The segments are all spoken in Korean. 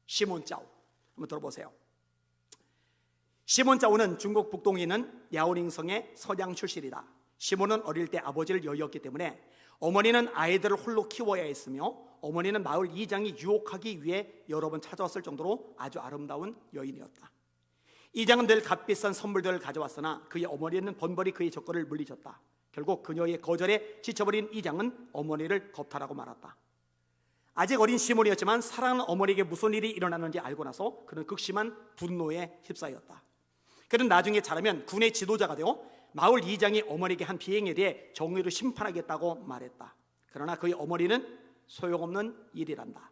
시몬 짜오. 한번 들어보세요. 시몬 짜오는 중국 북동에 있는 야오닝성의 서양 출신이다. 시몬은 어릴 때 아버지를 여의었기 때문에 어머니는 아이들을 홀로 키워야 했으며 어머니는 마을 이장이 유혹하기 위해 여러 번 찾아왔을 정도로 아주 아름다운 여인이었다. 이장은 늘 값비싼 선물들을 가져왔으나 그의 어머니는 번번이 그의 적거를 물리쳤다. 결국 그녀의 거절에 지쳐버린 이장은 어머니를 겁탈하고 말았다. 아직 어린 시몬이었지만 사랑하는 어머니에게 무슨 일이 일어났는지 알고 나서 그는 극심한 분노에 휩싸였다. 그는 나중에 자라면 군의 지도자가 되어 마을 이장이 어머니에게 한 비행에 대해 정의로 심판하겠다고 말했다. 그러나 그의 어머니는 소용없는 일이란다.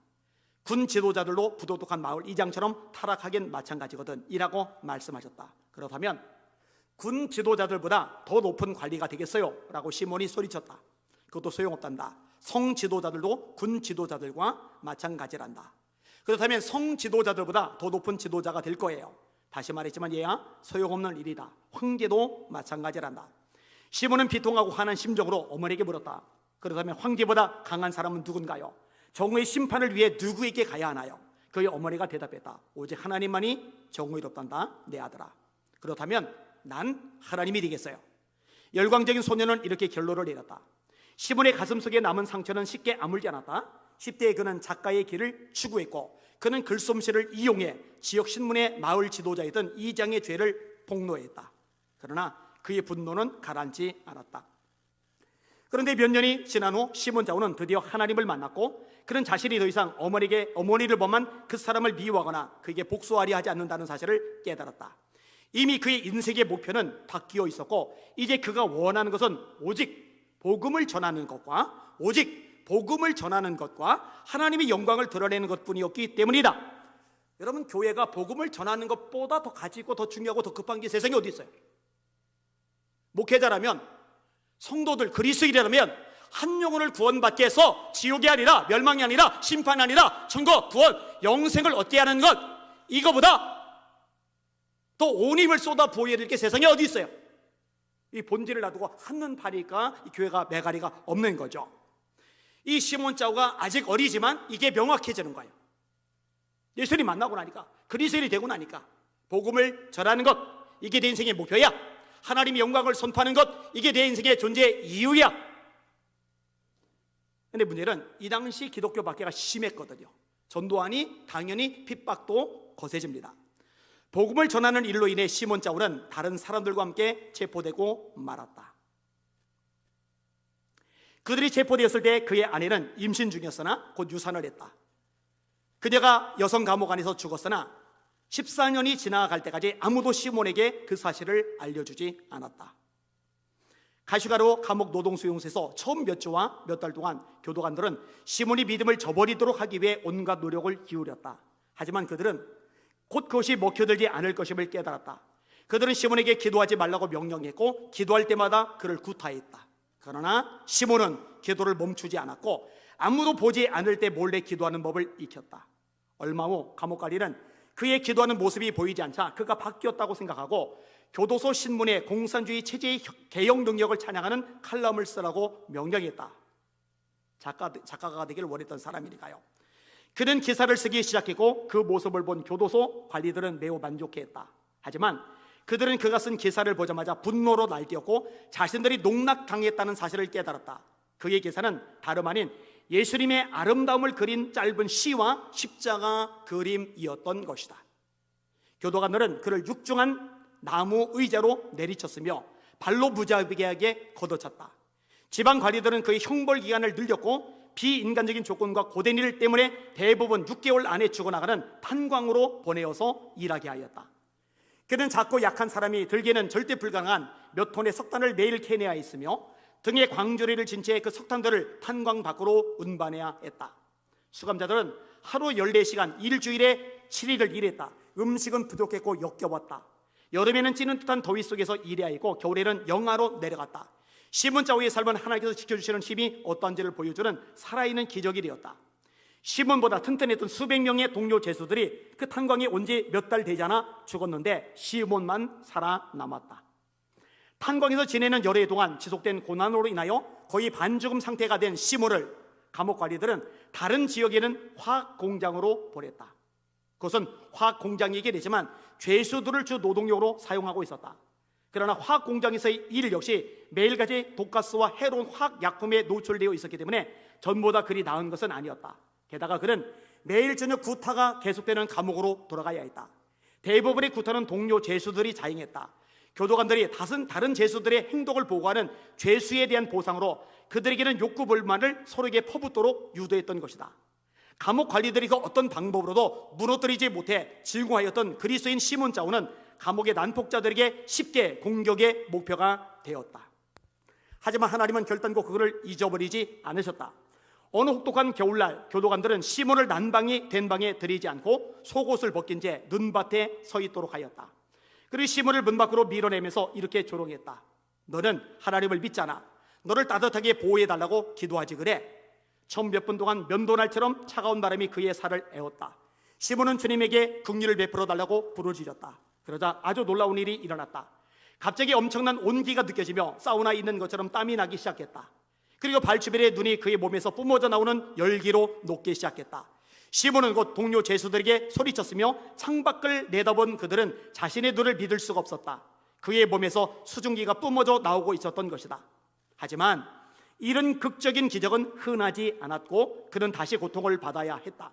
군 지도자들도 부도덕한 마을 이장처럼 타락하긴 마찬가지거든 이라고 말씀하셨다. 그렇다면 군 지도자들보다 더 높은 관리가 되겠어요? 라고 시몬이 소리쳤다. 그것도 소용없단다. 성 지도자들도 군 지도자들과 마찬가지란다. 그렇다면 성 지도자들보다 더 높은 지도자가 될 거예요. 다시 말했지만 얘야 소용없는 일이다. 황제도 마찬가지란다. 시몬은 비통하고 화난 심정으로 어머니에게 물었다. 그렇다면 황제보다 강한 사람은 누군가요? 정의의 심판을 위해 누구에게 가야 하나요? 그의 어머니가 대답했다. 오직 하나님만이 정의롭단다 내 아들아. 그렇다면 난 하나님이 되겠어요. 열광적인 소녀는 이렇게 결론을 내렸다. 시몬의 가슴속에 남은 상처는 쉽게 아물지 않았다. 10대에 그는 작가의 길을 추구했고 그는 글솜씨를 이용해 지역 신문의 마을 지도자이던 이장의 죄를 폭로했다. 그러나 그의 분노는 가라앉지 않았다. 그런데 몇 년이 지난 후 시몬 짜오는 드디어 하나님을 만났고 그는 자신이 더 이상 어머니를 범한 그 사람을 미워하거나 그에게 복수하려 하지 않는다는 사실을 깨달았다. 이미 그의 인생의 목표는 바뀌어 있었고 이제 그가 원하는 것은 오직 복음을 전하는 것과 하나님의 영광을 드러내는 것뿐이었기 때문이다. 여러분, 교회가 복음을 전하는 것보다 더 가치 있고 더 중요하고 더 급한 게 세상에 어디 있어요? 목회자라면, 성도들, 그리스도인이라면 한 영혼을 구원받게 해서 지옥이 아니라 멸망이 아니라 심판이 아니라 천국, 구원, 영생을 얻게 하는 것, 이거보다 더 온 힘을 쏟아 부어야 될 게 세상에 어디 있어요? 이 본질을 놔두고 하는 바니까 이 교회가 메가리가 없는 거죠. 이 시몬 짜오가 아직 어리지만 이게 명확해지는 거예요. 예수님 만나고 나니까, 그리스도인이 되고 나니까 복음을 전하는 것, 이게 내 인생의 목표야. 하나님의 영광을 선포하는 것, 이게 내 인생의 존재 이유야. 근데 문제는 이 당시 기독교 박해가 심했거든요. 전도하니 당연히 핍박도 거세집니다. 복음을 전하는 일로 인해 시몬 짜오는 다른 사람들과 함께 체포되고 말았다. 그들이 체포되었을 때 그의 아내는 임신 중이었으나 곧 유산을 했다. 그녀가 여성 감옥 안에서 죽었으나 14년이 지나갈 때까지 아무도 시몬에게 그 사실을 알려주지 않았다. 가시가로 감옥 노동수용소에서 처음 몇 주와 몇 달 동안 교도관들은 시몬이 믿음을 저버리도록 하기 위해 온갖 노력을 기울였다. 하지만 그들은 곧 그것이 먹혀들지 않을 것임을 깨달았다. 그들은 시몬에게 기도하지 말라고 명령했고 기도할 때마다 그를 구타했다. 그러나 시몬은 기도를 멈추지 않았고 아무도 보지 않을 때 몰래 기도하는 법을 익혔다. 얼마 후 감옥관리는 그의 기도하는 모습이 보이지 않자 그가 바뀌었다고 생각하고 교도소 신문에 공산주의 체제의 개혁 능력을 찬양하는 칼럼을 쓰라고 명령했다. 작가가 되기를 원했던 사람이니까요. 그는 기사를 쓰기 시작했고 그 모습을 본 교도소 관리들은 매우 만족해했다. 하지만 그들은 그가 쓴 기사를 보자마자 분노로 날뛰었고 자신들이 농락당했다는 사실을 깨달았다. 그의 기사는 다름 아닌 예수님의 아름다움을 그린 짧은 시와 십자가 그림이었던 것이다. 교도관들은 그를 육중한 나무 의자로 내리쳤으며 발로 무자비하게 걷어찼다. 지방 관리들은 그의 형벌 기간을 늘렸고 비인간적인 조건과 고된 일 때문에 대부분 6개월 안에 죽어나가는 탄광으로 보내어서 일하게 하였다. 그는 작고 약한 사람이 들기에는 절대 불가능한 몇 톤의 석탄을 매일 캐내야 했으며 등에 광주리를 진 채 그 석탄들을 탄광 밖으로 운반해야 했다. 수감자들은 하루 14시간 일주일에 7일을 일했다. 음식은 부족했고 역겨웠다. 여름에는 찌는 듯한 더위 속에서 일해야 했고 겨울에는 영하로 내려갔다. 시몬 짜오의 삶은 하나님께서 지켜주시는 힘이 어떠한지를 보여주는 살아있는 기적이 되었다. 시몬보다 튼튼했던 수백 명의 동료 죄수들이 그 탄광이 온 지 몇 달 되지 않아 죽었는데 시몬만 살아남았다. 탄광에서 지내는 열흘 동안 지속된 고난으로 인하여 거의 반죽음 상태가 된 시몬을 감옥 관리들은 다른 지역에는 화학 공장으로 보냈다. 그것은 화학 공장이긴 했지만 죄수들을 주 노동력으로 사용하고 있었다. 그러나 화학 공장에서의 일 역시 매일같이 독가스와 해로운 화학 약품에 노출되어 있었기 때문에 전보다 그리 나은 것은 아니었다. 게다가 그는 매일 저녁 구타가 계속되는 감옥으로 돌아가야 했다. 대부분의 구타는 동료 죄수들이 자행했다. 교도관들이 다른 죄수들의 행동을 보고하는 죄수에 대한 보상으로 그들에게는 욕구불만을 서로에게 퍼붓도록 유도했던 것이다. 감옥 관리들이 그 어떤 방법으로도 무너뜨리지 못해 증오하였던 그리스도인 시몬 자오는 감옥의 난폭자들에게 쉽게 공격의 목표가 되었다. 하지만 하나님은 결단코 그를 잊어버리지 않으셨다. 어느 혹독한 겨울날 교도관들은 시몬을 난방이 된 방에 들이지 않고 속옷을 벗긴 채 눈밭에 서 있도록 하였다. 그리고 시몬을 문 밖으로 밀어내면서 이렇게 조롱했다. 너는 하나님을 믿잖아. 너를 따뜻하게 보호해달라고 기도하지 그래. 처음 몇 분 동안 면도날처럼 차가운 바람이 그의 살을 에웠다. 시몬은 주님에게 긍휼을 베풀어 달라고 부르짖었다. 그러자 아주 놀라운 일이 일어났다. 갑자기 엄청난 온기가 느껴지며 사우나에 있는 것처럼 땀이 나기 시작했다. 그리고 발주변의 눈이 그의 몸에서 뿜어져 나오는 열기로 녹기 시작했다. 시몬은 곧 동료 죄수들에게 소리쳤으며 창밖을 내다본 그들은 자신의 눈을 믿을 수가 없었다. 그의 몸에서 수증기가 뿜어져 나오고 있었던 것이다. 하지만 이런 극적인 기적은 흔하지 않았고 그는 다시 고통을 받아야 했다.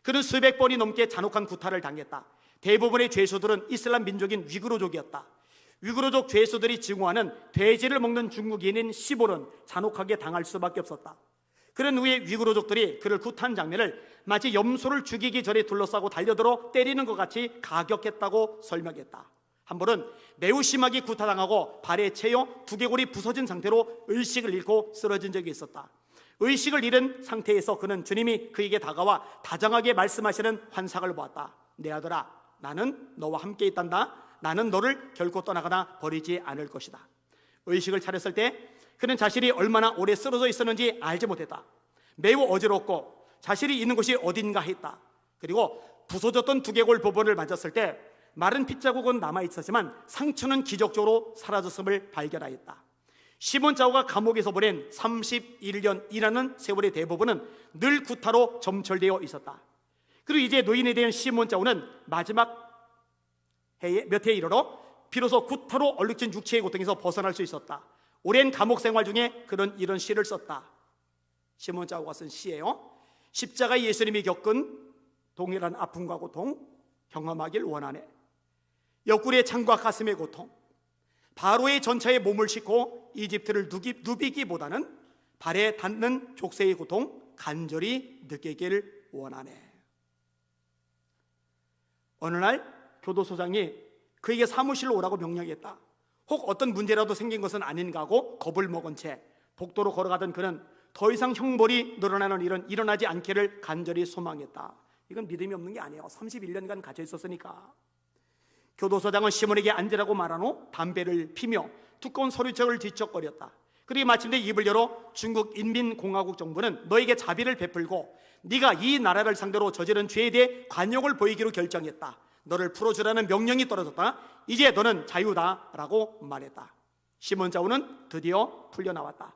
그는 수백 번이 넘게 잔혹한 구타를 당했다. 대부분의 죄수들은 이슬람 민족인 위구르족이었다. 위구르족 죄수들이 증오하는 돼지를 먹는 중국인인 시몬은 잔혹하게 당할 수밖에 없었다. 그런 후에 위구르족들이 그를 구탄 장면을 마치 염소를 죽이기 전에 둘러싸고 달려들어 때리는 것 같이 가격했다고 설명했다. 한 번은 매우 심하게 구타당하고 발에 채여 두개골이 부서진 상태로 의식을 잃고 쓰러진 적이 있었다. 의식을 잃은 상태에서 그는 주님이 그에게 다가와 다정하게 말씀하시는 환상을 보았다. 내 아들아, 나는 너와 함께 있단다. 나는 너를 결코 떠나거나 버리지 않을 것이다. 의식을 차렸을 때 그는 자신이 얼마나 오래 쓰러져 있었는지 알지 못했다. 매우 어지럽고 자신이 있는 곳이 어딘가 했다. 그리고 부서졌던 두개골 부분을 만졌을 때 마른 핏자국은 남아있었지만 상처는 기적적으로 사라졌음을 발견하였다. 시몬 자오가 감옥에서 보낸 31년이라는 세월의 대부분은 늘 구타로 점철되어 있었다. 그리고 이제 노인에 대한 시몬 자오는 마지막 해에 몇 해에 이르러 비로소 구타로 얼룩진 육체의 고통에서 벗어날 수 있었다. 오랜 감옥 생활 중에 그는 이런 시를 썼다. 시몬 자오가 쓴 시예요. 십자가 예수님이 겪은 동일한 아픔과 고통 경험하길 원하네. 옆구리의 창과 가슴의 고통, 바로의 전차에 몸을 싣고 이집트를 누비기보다는 발에 닿는 족쇄의 고통 간절히 느끼길 원하네. 어느 날 교도소장이 그에게 사무실로 오라고 명령했다. 혹 어떤 문제라도 생긴 것은 아닌가 하고 겁을 먹은 채 복도로 걸어가던 그는 더 이상 형벌이 늘어나는 일은 일어나지 않기를 간절히 소망했다. 이건 믿음이 없는 게 아니에요. 31년간 갇혀 있었으니까. 교도소장은 시몬에게 앉으라고 말한 후 담배를 피며 두꺼운 서류책을 뒤척거렸다. 그리고 마침내 입을 열어 중국 인민공화국 정부는 너에게 자비를 베풀고 네가 이 나라를 상대로 저지른 죄에 대해 관용을 보이기로 결정했다. 너를 풀어주라는 명령이 떨어졌다. 이제 너는 자유다라고 말했다. 시몬 자오는 드디어 풀려나왔다.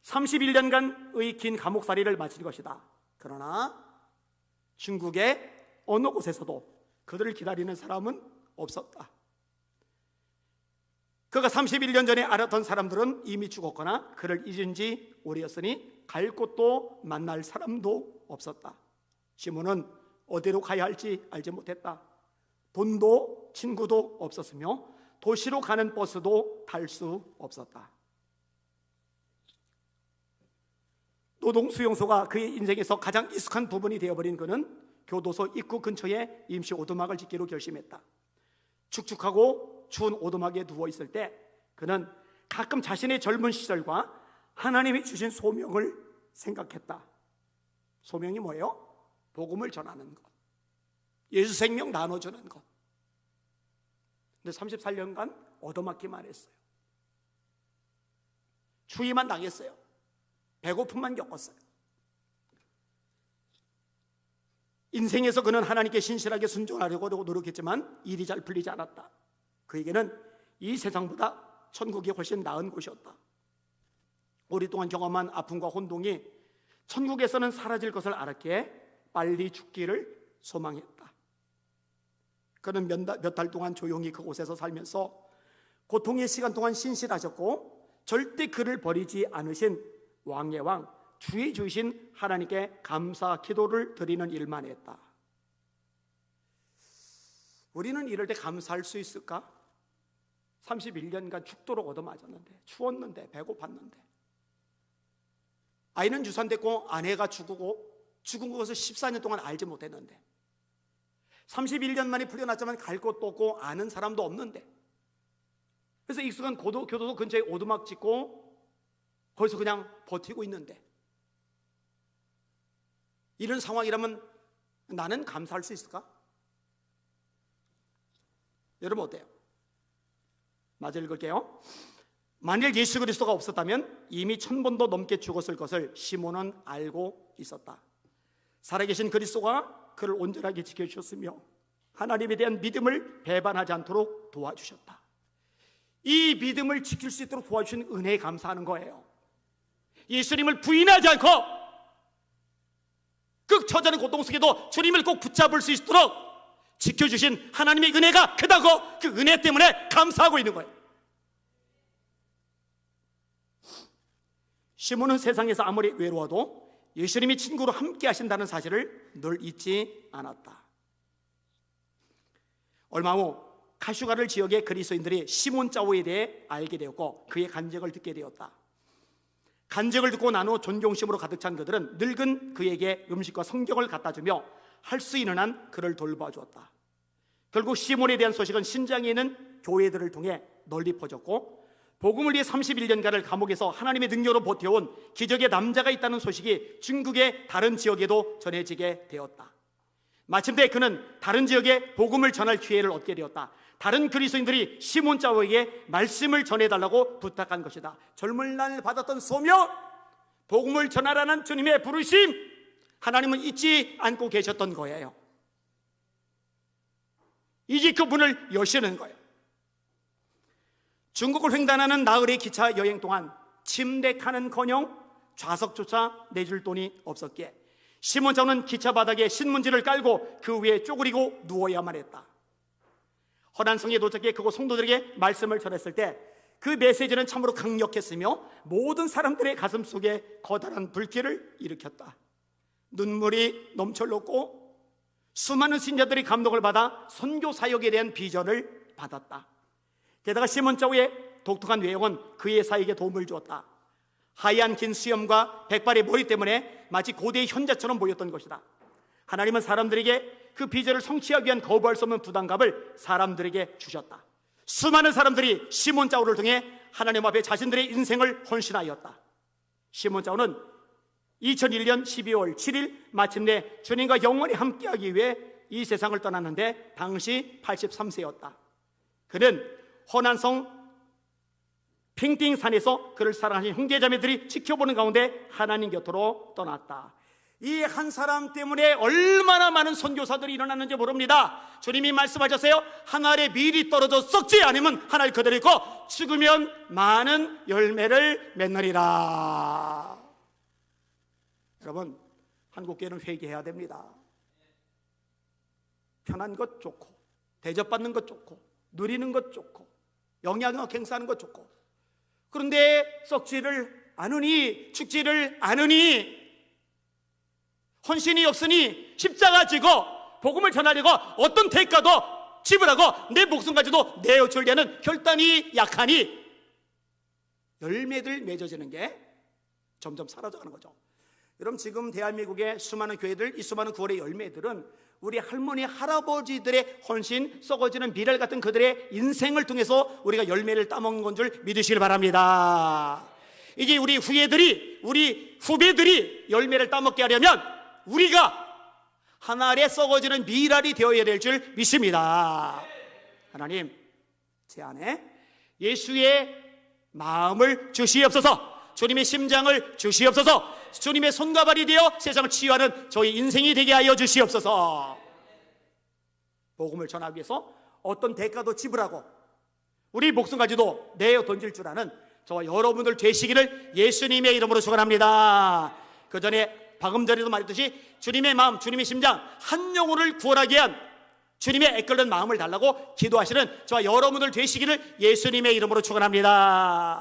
31년간의 긴 감옥살이를 마친 것이다. 그러나 중국의 어느 곳에서도 그들을 기다리는 사람은 없었다. 그가 31년 전에 알았던 사람들은 이미 죽었거나 그를 잊은 지 오래였으니 갈 곳도 만날 사람도 없었다. 시몬은 어디로 가야 할지 알지 못했다. 돈도 친구도 없었으며 도시로 가는 버스도 탈 수 없었다. 노동수용소가 그의 인생에서 가장 익숙한 부분이 되어버린 그는 교도소 입구 근처에 임시 오두막을 짓기로 결심했다. 축축하고 추운 오두막에 누워있을 때 그는 가끔 자신의 젊은 시절과 하나님이 주신 소명을 생각했다. 소명이 뭐예요? 복음을 전하는 것, 예수 생명 나눠주는 것. 근데 34년간 얻어맞기만 했어요. 추위만 당했어요. 배고픔만 겪었어요. 인생에서 그는 하나님께 신실하게 순종하려고 노력했지만 일이 잘 풀리지 않았다. 그에게는 이 세상보다 천국이 훨씬 나은 곳이었다. 오랫동안 경험한 아픔과 혼동이 천국에서는 사라질 것을 알았기에 빨리 죽기를 소망했다. 그는 몇 달 동안 조용히 그곳에서 살면서 고통의 시간 동안 신실하셨고 절대 그를 버리지 않으신 왕의 왕 주의 주신 하나님께 감사 기도를 드리는 일만 했다. 우리는 이럴 때 감사할 수 있을까? 31년간 죽도록 얻어맞았는데, 추웠는데, 배고팠는데, 아이는 유산됐고 아내가 죽은 것을 14년 동안 알지 못했는데, 31년 만에 풀려났지만 갈 곳도 없고 아는 사람도 없는데, 그래서 익숙한 교도소 근처에 오두막 짓고 거기서 그냥 버티고 있는데, 이런 상황이라면 나는 감사할 수 있을까? 여러분 어때요? 마저 읽을게요. 만일 예수 그리스도가 없었다면 이미 1000번도 넘게 죽었을 것을 시몬은 알고 있었다. 살아계신 그리스도가 그를 온전하게 지켜주셨으며 하나님에 대한 믿음을 배반하지 않도록 도와주셨다. 이 믿음을 지킬 수 있도록 도와주신 은혜에 감사하는 거예요. 예수님을 부인하지 않고 그 처자는 고통 속에도 주님을 꼭 붙잡을 수 있도록 지켜주신 하나님의 은혜가 크다고 그 은혜 때문에 감사하고 있는 거예요. 시몬은 세상에서 아무리 외로워도 예수님이 친구로 함께 하신다는 사실을 늘 잊지 않았다. 얼마 후 카슈가를 지역의 그리스도인들이 시몬 짜오에 대해 알게 되었고 그의 간증을 듣게 되었다. 간증을 듣고 난 후 존경심으로 가득 찬 그들은 늙은 그에게 음식과 성경을 갖다 주며 할 수 있는 한 그를 돌봐주었다. 결국 시몬에 대한 소식은 신장에 있는 교회들을 통해 널리 퍼졌고 복음을 위해 31년간을 감옥에서 하나님의 능력으로 버텨온 기적의 남자가 있다는 소식이 중국의 다른 지역에도 전해지게 되었다. 마침내 그는 다른 지역에 복음을 전할 기회를 얻게 되었다. 다른 그리스도인들이 시몬 짜오에게 말씀을 전해달라고 부탁한 것이다. 젊은 날 받았던 소명, 복음을 전하라는 주님의 부르심, 하나님은 잊지 않고 계셨던 거예요. 이제 그분을 여시는 거예요. 중국을 횡단하는 나흘의 기차 여행 동안 침대 칸은커녕 좌석조차 내줄 돈이 없었기에 시몬 짜오는 기차 바닥에 신문지를 깔고 그 위에 쪼그리고 누워야만 했다. 허난성에 도착해 그곳 성도들에게 말씀을 전했을 때 그 메시지는 참으로 강력했으며 모든 사람들의 가슴 속에 커다란 불길을 일으켰다. 눈물이 넘쳐흘렀고 수많은 신자들이 감동을 받아 선교 사역에 대한 비전을 받았다. 게다가 시몬 짜오의 독특한 외형은 그의 사역에 도움을 주었다. 하얀 긴 수염과 백발의 머리 때문에 마치 고대의 현자처럼 보였던 것이다. 하나님은 사람들에게 그 비전을 성취하기 위한 거부할 수 없는 부담감을 사람들에게 주셨다. 수많은 사람들이 시몬 짜오를 통해 하나님 앞에 자신들의 인생을 헌신하였다. 시몬 짜오는 2001년 12월 7일 마침내 주님과 영원히 함께하기 위해 이 세상을 떠났는데 당시 83세였다. 그는 허난성 핑띵산에서 그를 사랑하신 형제자매들이 지켜보는 가운데 하나님 곁으로 떠났다. 이 한 사람 때문에 얼마나 많은 선교사들이 일어났는지 모릅니다. 주님이 말씀하셨어요. 한 알에 밀이 떨어져 썩지 않으면 한 알 그대로 있고 죽으면 많은 열매를 맺느니라. 여러분, 한국교회는 회개해야 됩니다. 편한 것 좋고 대접받는 것 좋고 누리는 것 좋고 영향력 행사하는 것 좋고, 그런데 썩지를 않으니 죽지를 않으니 헌신이 없으니 십자가 지고 복음을 전하려고 어떤 대가도 지불하고 내 목숨까지도 내어주려는 결단이 약하니 열매들 맺어지는 게 점점 사라져가는 거죠. 여러분, 지금 대한민국의 수많은 교회들, 이 수많은 9월의 열매들은 우리 할머니, 할아버지들의 헌신, 썩어지는 미랄 같은 그들의 인생을 통해서 우리가 열매를 따먹는 건 줄 믿으시길 바랍니다. 이제 우리 후배들이 열매를 따먹게 하려면 우리가 하나에 썩어지는 미랄이 되어야 될 줄 믿습니다. 하나님, 제 안에 예수의 마음을 주시옵소서, 주님의 심장을 주시옵소서, 주님의 손과 발이 되어 세상을 치유하는 저희 인생이 되게 하여 주시옵소서. 복음을 전하기 위해서 어떤 대가도 지불하고 우리 목숨까지도 내어 던질 줄 아는 저와 여러분들 되시기를 예수님의 이름으로 축원합니다. 그 전에 방금 전에도 말했듯이 주님의 마음, 주님의 심장, 한 영혼을 구원하기 위한 주님의 애끓는 마음을 달라고 기도하시는 저와 여러분들 되시기를 예수님의 이름으로 축원합니다.